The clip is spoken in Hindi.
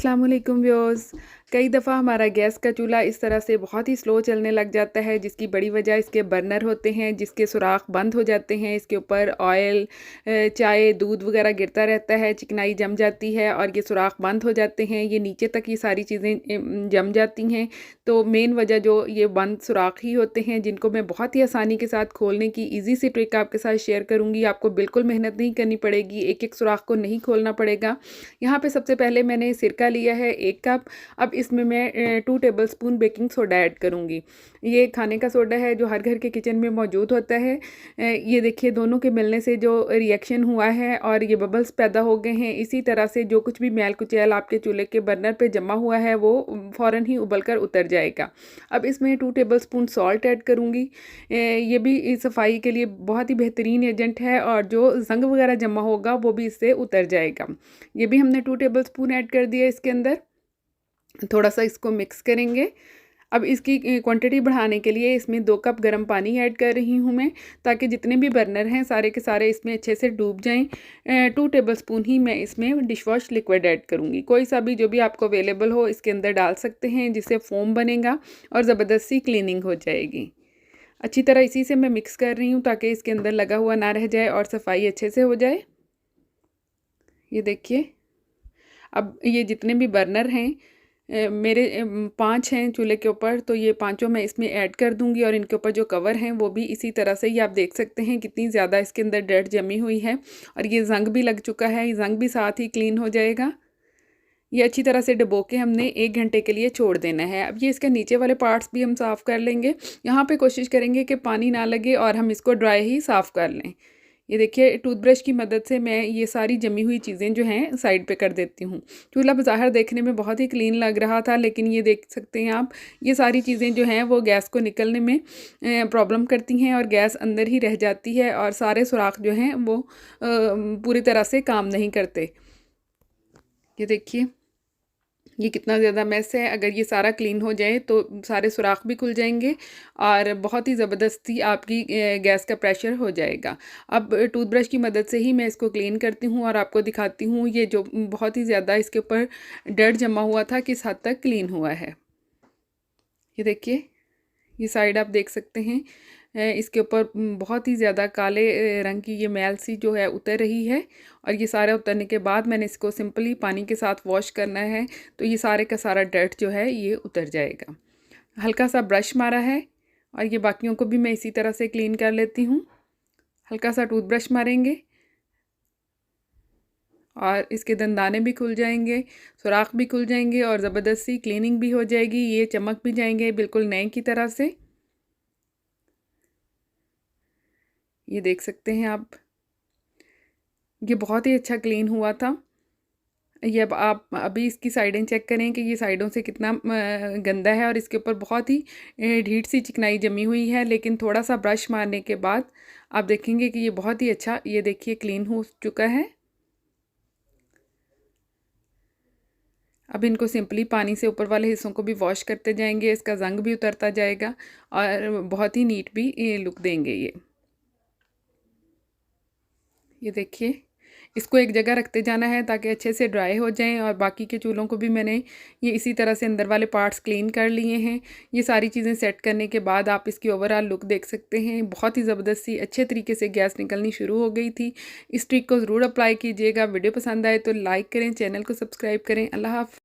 अस्सलामुअलैकुम व्यूअर्स। कई दफ़ा हमारा गैस का चूल्हा इस तरह से बहुत ही स्लो चलने लग जाता है, जिसकी बड़ी वजह इसके बर्नर होते हैं, जिसके सुराख बंद हो जाते हैं। इसके ऊपर ऑयल, चाय, दूध वगैरह गिरता रहता है, चिकनाई जम जाती है और ये सुराख बंद हो जाते हैं। ये नीचे तक ये सारी चीज़ें जम जाती हैं। तो मेन वजह जो ये बंद सुराख ही होते हैं, जिनको मैं बहुत ही आसानी के साथ खोलने की ईज़ी सी ट्रिक आपके साथ शेयर करूँगी। आपको बिल्कुल मेहनत नहीं करनी पड़ेगी, एक-एक सुराख को नहीं खोलना पड़ेगा। यहाँ पे सबसे पहले मैंने सिरका लिया है 1 कप। अब इसमें मैं 2 टेबलस्पून बेकिंग सोडा ऐड करूँगी। ये खाने का सोडा है जो हर घर के किचन में मौजूद होता है। ये देखिए दोनों के मिलने से जो रिएक्शन हुआ है और ये बबल्स पैदा हो गए हैं। इसी तरह से जो कुछ भी मैल कुचैल आपके चूल्हे के बर्नर पे जमा हुआ है वो फ़ौरन ही उबल कर उतर जाएगा। अब इसमें 2 टेबलस्पून सॉल्ट ऐड करूँगी। ये भी सफाई के लिए बहुत ही बेहतरीन एजेंट है और जो ज़ंग वगैरह जमा होगा वो भी इससे उतर जाएगा। ये भी हमने 2 टेबलस्पून ऐड कर दिया इसके अंदर। थोड़ा-सा इसको मिक्स करेंगे। अब इसकी क्वांटिटी बढ़ाने के लिए इसमें 2 कप गर्म पानी ऐड कर रही हूँ मैं, ताकि जितने भी बर्नर हैं सारे के सारे इसमें अच्छे से डूब जाएँ। 2 टेबलस्पून ही मैं इसमें डिश वॉश लिक्विड ऐड करूँगी। कोई सा भी जो भी आपको अवेलेबल हो इसके अंदर डाल सकते हैं, जिससे फ़ोम बनेगा और ज़बरदस्त सी क्लीनिंग हो जाएगी। अच्छी तरह इसी से मैं मिक्स कर रही हूँ ताकि इसके अंदर लगा हुआ ना रह जाए और सफाई अच्छे से हो जाए। ये देखिए, अब ये जितने भी बर्नर हैं मेरे 5 हैं चूल्हे के ऊपर, तो ये पाँचों मैं इसमें ऐड कर दूँगी और इनके ऊपर जो कवर हैं वो भी इसी तरह से ही आप देख सकते हैं कितनी ज़्यादा इसके अंदर डर्ट जमी हुई है और ये ज़ंग भी लग चुका है। ये ज़ंग भी साथ ही क्लीन हो जाएगा। ये अच्छी तरह से डुबो के हमने 1 घंटे के लिए छोड़ देना है। अब ये इसके नीचे वाले पार्ट्स भी हम साफ़ कर लेंगे। यहाँ पे कोशिश करेंगे कि पानी ना लगे और हम इसको ड्राई ही साफ़ कर लें। ये देखिए टूथब्रश की मदद से मैं ये सारी जमी हुई चीज़ें जो हैं साइड पे कर देती हूँ। चूल्हा बज़ाहिर देखने में बहुत ही क्लीन लग रहा था, लेकिन ये देख सकते हैं आप, ये सारी चीज़ें जो हैं वो गैस को निकलने में प्रॉब्लम करती हैं और गैस अंदर ही रह जाती है और सारे सुराख जो हैं वो पूरी तरह से काम नहीं करते। ये देखिए, ये कितना ज़्यादा मेस है। अगर ये सारा क्लीन हो जाए तो सारे सुराख भी खुल जाएंगे और बहुत ही ज़बरदस्ती आपकी गैस का प्रेशर हो जाएगा। अब टूथब्रश की मदद से ही मैं इसको क्लीन करती हूँ और आपको दिखाती हूँ ये जो बहुत ही ज़्यादा इसके ऊपर डर्ट जमा हुआ था किस हद तक क्लीन हुआ है। ये देखिए, ये साइड आप देख सकते हैं इसके ऊपर बहुत ही ज़्यादा काले रंग की ये मैल सी जो है उतर रही है और ये सारा उतरने के बाद मैंने इसको सिंपली पानी के साथ वॉश करना है, तो ये सारे का सारा डर्ट जो है ये उतर जाएगा। हल्का सा ब्रश मारा है और ये बाकियों को भी मैं इसी तरह से क्लीन कर लेती हूँ। हल्का सा टूथब्रश मारेंगे और इसके दंदाने भी खुल जाएंगे, सुराख भी खुल जाएंगे और ज़बरदस्त सी क्लीनिंग भी हो जाएगी। ये चमक भी जाएंगे बिल्कुल नए की तरह से। ये देख सकते हैं आप, ये बहुत ही अच्छा क्लीन हुआ था। ये अब आप अभी इसकी साइडें चेक करें कि ये साइडों से कितना गंदा है और इसके ऊपर बहुत ही ढीठ सी चिकनाई जमी हुई है, लेकिन थोड़ा सा ब्रश मारने के बाद आप देखेंगे कि ये बहुत ही अच्छा, ये देखिए, क्लीन हो चुका है। अब इनको सिंपली पानी से ऊपर वाले हिस्सों को भी वॉश करते जाएंगे, इसका ज़ंग भी उतरता जाएगा और बहुत ही नीट भी लुक देंगे ये देखिए, इसको एक जगह रखते जाना है ताकि अच्छे से ड्राई हो जाएं और बाकी के चूल्हों को भी मैंने ये इसी तरह से अंदर वाले पार्ट्स क्लीन कर लिए हैं। ये सारी चीज़ें सेट करने के बाद आप इसकी ओवरऑल लुक देख सकते हैं। बहुत ही ज़बरदस्त सी अच्छे तरीके से गैस निकलनी शुरू हो गई थी। इस ट्रिक को ज़रूर अप्लाई कीजिएगा। वीडियो पसंद आए तो लाइक करें, चैनल को सब्सक्राइब करें। अल्लाह हाफ़िज़।